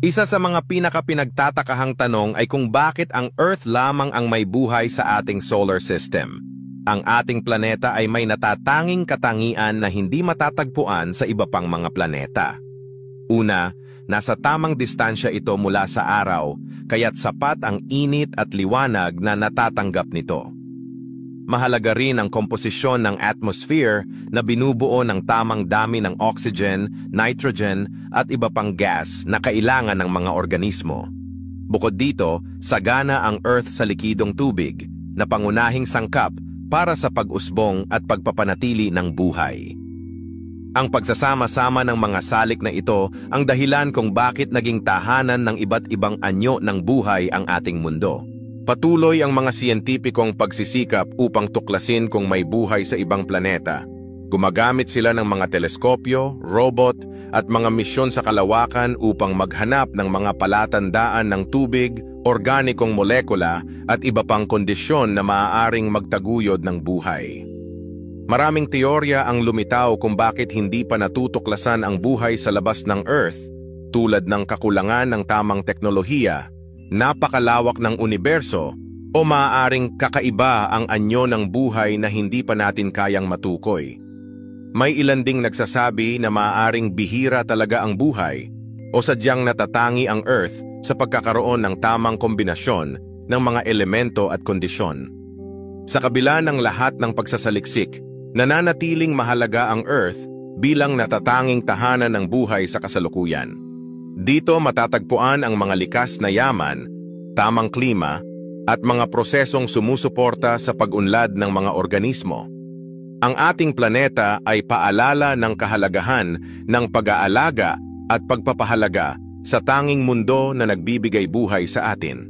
Isa sa mga pinakapinagtatakahang tanong ay kung bakit ang Earth lamang ang may buhay sa ating solar system. Ang ating planeta ay may natatanging katangian na hindi matatagpuan sa iba pang mga planeta. Una, nasa tamang distansya ito mula sa araw, kaya't sapat ang init at liwanag na natatanggap nito. Mahalaga rin ang komposisyon ng atmosphere na binubuo ng tamang dami ng oxygen, nitrogen at iba pang gas na kailangan ng mga organismo. Bukod dito, sagana ang Earth sa likidong tubig na pangunahing sangkap para sa pag-usbong at pagpapanatili ng buhay. Ang pagsasama-sama ng mga salik na ito ang dahilan kung bakit naging tahanan ng iba't ibang anyo ng buhay ang ating mundo. Patuloy ang mga siyentipikong pagsisikap upang tuklasin kung may buhay sa ibang planeta. Gumagamit sila ng mga teleskopyo, robot, at mga misyon sa kalawakan upang maghanap ng mga palatandaan ng tubig, organikong molekula, at iba pang kondisyon na maaaring magtaguyod ng buhay. Maraming teorya ang lumitaw kung bakit hindi pa natutuklasan ang buhay sa labas ng Earth, tulad ng kakulangan ng tamang teknolohiya, napakalawak ng universo, o maaaring kakaiba ang anyo ng buhay na hindi pa natin kayang matukoy. May ilan ding nagsasabi na maaaring bihira talaga ang buhay o sadyang natatangi ang Earth sa pagkakaroon ng tamang kombinasyon ng mga elemento at kondisyon. Sa kabila ng lahat ng pagsasaliksik, nananatiling mahalaga ang Earth bilang natatanging tahanan ng buhay sa kasalukuyan. Dito matatagpuan ang mga likas na yaman, tamang klima, at mga prosesong sumusuporta sa pag-unlad ng mga organismo. Ang ating planeta ay paalala ng kahalagahan ng pag-aalaga at pagpapahalaga sa tanging mundo na nagbibigay buhay sa atin.